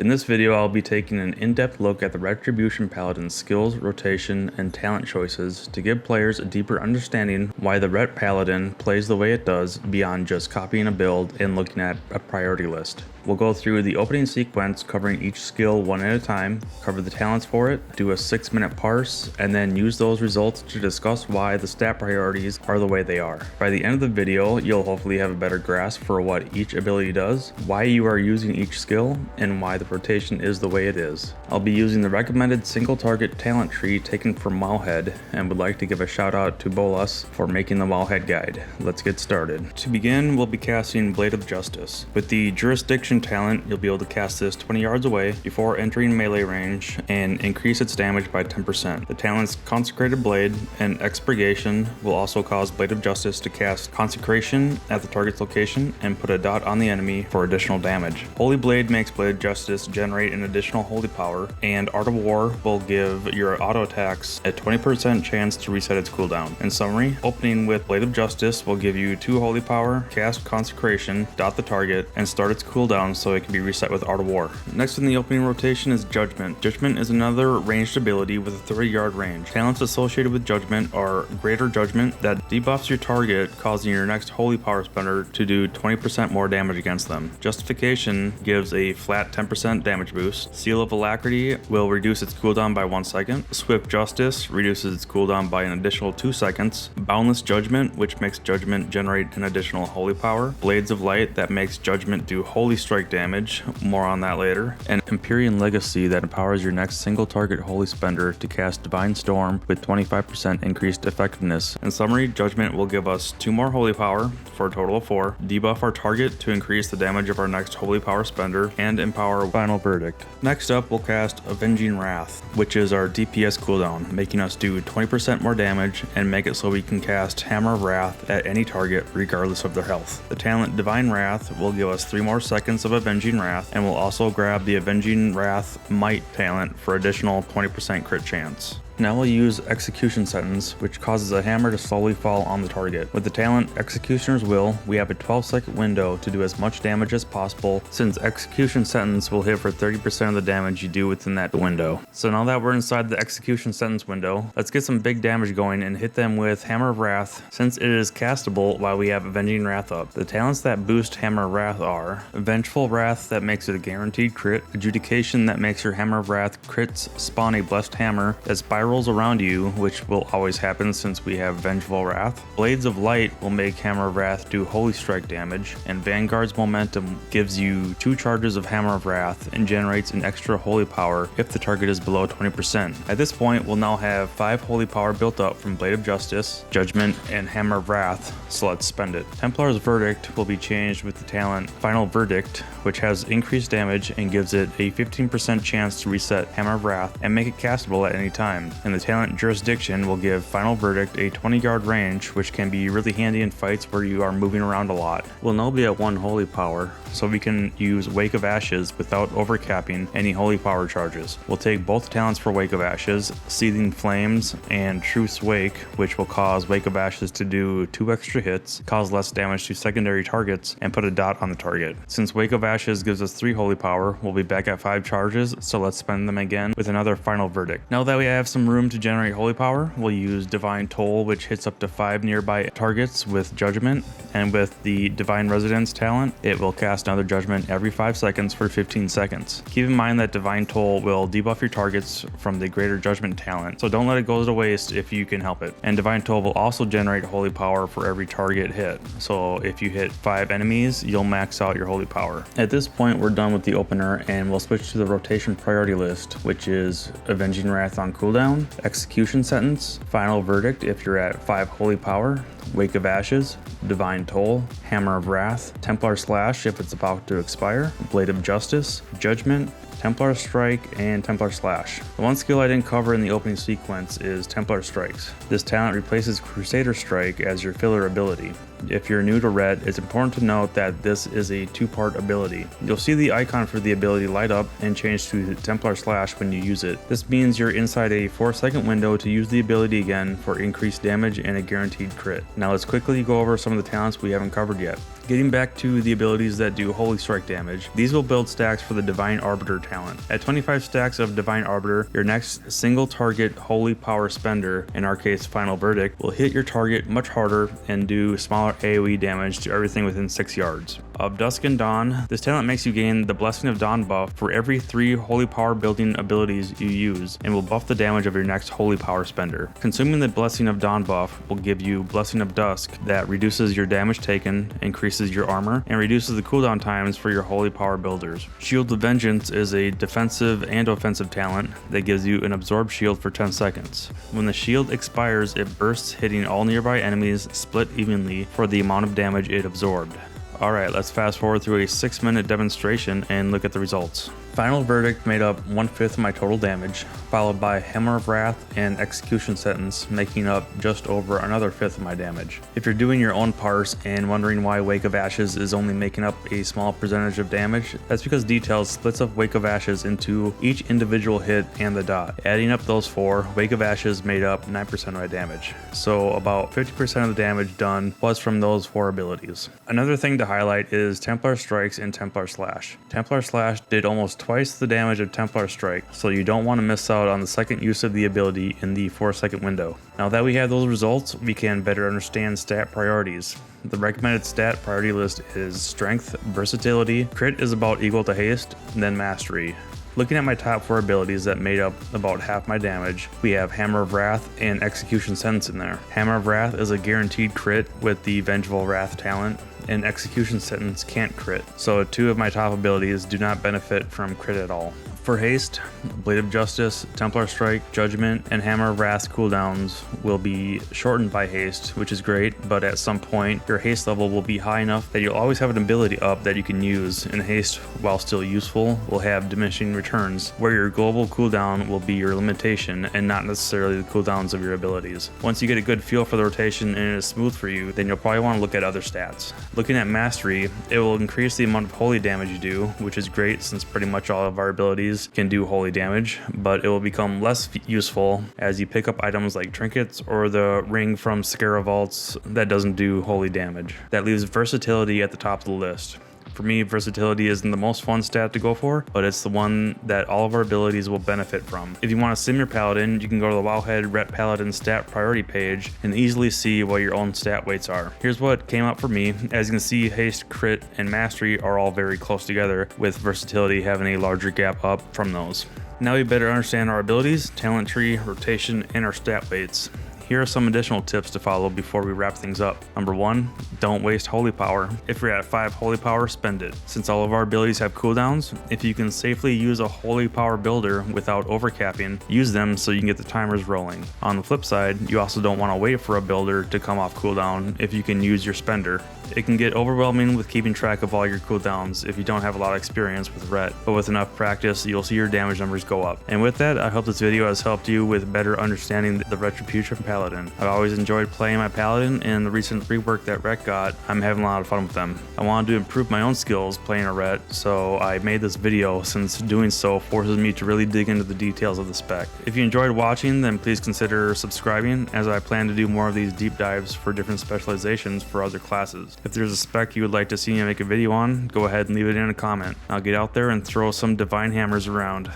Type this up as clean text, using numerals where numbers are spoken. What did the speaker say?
In this video, I'll be taking an in-depth look at the Retribution Paladin's skills, rotation, and talent choices to give players a deeper understanding why the Ret Paladin plays the way it does beyond just copying a build and looking at a priority list. We'll go through the opening sequence covering each skill one at a time, cover the talents for it, do a 6-minute parse, and then use those results to discuss why the stat priorities are the way they are. By the end of the video, you'll hopefully have a better grasp for what each ability does, why you are using each skill, and why the rotation is the way it is. I'll be using the recommended single target talent tree taken from Wowhead, and would like to give a shout out to Bolas for making the Wowhead guide. Let's get started. To begin, we'll be casting Blade of Justice. With the Jurisdiction talent, you'll be able to cast this 20 yards away before entering melee range and increase its damage by 10%. The talent's Consecrated Blade and Expurgation will also cause Blade of Justice to cast Consecration at the target's location and put a dot on the enemy for additional damage. Holy Blade makes Blade of Justice generate an additional holy power, and Art of War will give your auto attacks a 20% chance to reset its cooldown. In summary, opening with Blade of Justice will give you 2 holy power, cast Consecration, dot the target, and start its cooldown so it can be reset with Art of War. Next in the opening rotation is Judgment. Judgment is another ranged ability with a 30-yard range. Talents associated with Judgment are Greater Judgment that debuffs your target, causing your next holy power spender to do 20% more damage against them. Justification gives a flat 10% damage boost. Seal of Alacrity will reduce its cooldown by 1 second. Swift Justice reduces its cooldown by an additional 2 seconds. Boundless Judgment, which makes Judgment generate an additional holy power. Blades of Light that makes Judgment do holy strike damage, more on that later. And Empyrean Legacy that empowers your next single target holy spender to cast Divine Storm with 25% increased effectiveness. In summary, Judgment will give us 2 more holy power for a total of 4, debuff our target to increase the damage of our next holy power spender, and empower Final Verdict. Next up, we'll cast Avenging Wrath, which is our DPS cooldown, making us do 20% more damage and make it so we can cast Hammer of Wrath at any target regardless of their health. The talent Divine Wrath will give us 3 more seconds of Avenging Wrath, and we'll also grab the Avenging Wrath Might talent for additional 20% crit chance. Now we'll use Execution Sentence, which causes a hammer to slowly fall on the target. With the talent Executioner's Will, we have a 12-second window to do as much damage as possible, since Execution Sentence will hit for 30% of the damage you do within that window. So now that we're inside the Execution Sentence window, let's get some big damage going and hit them with Hammer of Wrath, since it is castable while we have Avenging Wrath up. The talents that boost Hammer of Wrath are Vengeful Wrath that makes it a guaranteed crit, Adjudication that makes your Hammer of Wrath crits spawn a blessed hammer that spirals around you, which will always happen since we have Vengeful Wrath. Blades of Light will make Hammer of Wrath do holy strike damage, and Vanguard's Momentum gives you 2 charges of Hammer of Wrath and generates an extra holy power if the target is below 20%. At this point, we'll now have 5 holy power built up from Blade of Justice, Judgment, and Hammer of Wrath, so let's spend it. Templar's Verdict will be changed with the talent Final Verdict, which has increased damage and gives it a 15% chance to reset Hammer of Wrath and make it castable at any time. And the talent Jurisdiction will give Final Verdict a 20-yard range, which can be really handy in fights where you are moving around a lot. We'll now be at 1 holy power, so we can use Wake of Ashes without overcapping any holy power charges. We'll take both talents for Wake of Ashes, Seething Flames and Truth's Wake, which will cause Wake of Ashes to do 2 extra hits, cause less damage to secondary targets, and put a dot on the target. Since Wake of Ashes gives us 3 holy power, we'll be back at 5 charges, so let's spend them again with another Final Verdict. Now that we have some room to generate holy power, we'll use Divine Toll, which hits up to 5 nearby targets with Judgment, and with the Divine Residence talent, it will cast another Judgment every 5 seconds for 15 seconds. Keep in mind that Divine Toll will debuff your targets from the Greater Judgment talent, so don't let it go to waste if you can help it. And Divine Toll will also generate holy power for every target hit, so if you hit 5 enemies, you'll max out your holy power. At this point, we're done with the opener, and we'll switch to the rotation priority list, which is Avenging Wrath on cooldown, Execution Sentence, Final Verdict if you're at 5 holy power, Wake of Ashes, Divine Toll, Hammer of Wrath, Templar Slash if it's about to expire, Blade of Justice, Judgment, Templar Strike, and Templar Slash. The one skill I didn't cover in the opening sequence is Templar Strikes. This talent replaces Crusader Strike as your filler ability. If you're new to Ret, it's important to note that this is a 2-part ability. You'll see the icon for the ability light up and change to Templar Slash when you use it. This means you're inside a 4-second window to use the ability again for increased damage and a guaranteed crit. Now let's quickly go over some of the talents we haven't covered yet. Getting back to the abilities that do holy strike damage, these will build stacks for the Divine Arbiter talent. At 25 stacks of Divine Arbiter, your next single target holy power spender, in our case Final Verdict, will hit your target much harder and do smaller AoE damage to everything within 6 yards. Of Dusk and Dawn, this talent makes you gain the Blessing of Dawn buff for every 3 holy power building abilities you use and will buff the damage of your next holy power spender. Consuming the Blessing of Dawn buff will give you Blessing of Dusk that reduces your damage taken, increases your armor, and reduces the cooldown times for your holy power builders. Shield of Vengeance is a defensive and offensive talent that gives you an absorb shield for 10 seconds. When the shield expires, it bursts, hitting all nearby enemies split evenly for the amount of damage it absorbed. Alright, let's fast forward through a 6-minute demonstration and look at the results. Final Verdict made up 1/5 of my total damage, followed by Hammer of Wrath and Execution Sentence, making up just over another 1/5 of my damage. If you're doing your own parse and wondering why Wake of Ashes is only making up a small percentage of damage, that's because Details splits up Wake of Ashes into each individual hit and the dot. Adding up those 4, Wake of Ashes made up 9% of my damage, so about 50% of the damage done was from those 4 abilities. Another thing to highlight is Templar Strikes and Templar Slash. Templar Slash did almost twice the damage of Templar Strike, so you don't want to miss out on the second use of the ability in the 4-second window. Now that we have those results, we can better understand stat priorities. The recommended stat priority list is Strength, Versatility, Crit is about equal to Haste, and then Mastery. Looking at my top 4 abilities that made up about half my damage, we have Hammer of Wrath and Execution Sentence in there. Hammer of Wrath is a guaranteed crit with the Vengeful Wrath talent, and Execution Sentence can't crit, so 2 of my top abilities do not benefit from crit at all. For haste, Blade of Justice, Templar Strike, Judgment, and Hammer of Wrath cooldowns will be shortened by haste, which is great, but at some point your haste level will be high enough that you'll always have an ability up that you can use, and haste, while still useful, will have diminishing returns, where your global cooldown will be your limitation and not necessarily the cooldowns of your abilities. Once you get a good feel for the rotation and it is smooth for you, then you'll probably want to look at other stats. Looking at Mastery, it will increase the amount of holy damage you do, which is great since pretty much all of our abilities can do holy damage, but it will become less useful as you pick up items like trinkets or the ring from Scarra Vaults that doesn't do holy damage. That leaves Versatility at the top of the list. For me, versatility isn't the most fun stat to go for, but it's the one that all of our abilities will benefit from. If you want to sim your paladin, you can go to the Wowhead Ret Paladin stat priority page and easily see what your own stat weights are. Here's what came up for me. As you can see, haste, crit, and mastery are all very close together, with versatility having a larger gap up from those. Now we better understand our abilities, talent tree, rotation, and our stat weights. Here are some additional tips to follow before we wrap things up. Number 1, don't waste holy power. If you're at 5 holy power, spend it. Since all of our abilities have cooldowns, if you can safely use a holy power builder without overcapping, use them so you can get the timers rolling. On the flip side, you also don't want to wait for a builder to come off cooldown if you can use your spender. It can get overwhelming with keeping track of all your cooldowns if you don't have a lot of experience with Ret, but with enough practice, you'll see your damage numbers go up. And with that, I hope this video has helped you with better understanding the Retribution Paladin. I've always enjoyed playing my Paladin, and the recent rework that Ret got, I'm having a lot of fun with them. I wanted to improve my own skills playing a Ret, so I made this video since doing so forces me to really dig into the details of the spec. If you enjoyed watching, then please consider subscribing, as I plan to do more of these deep dives for different specializations for other classes. If there's a spec you would like to see me make a video on, go ahead and leave it in a comment. I'll get out there and throw some divine hammers around.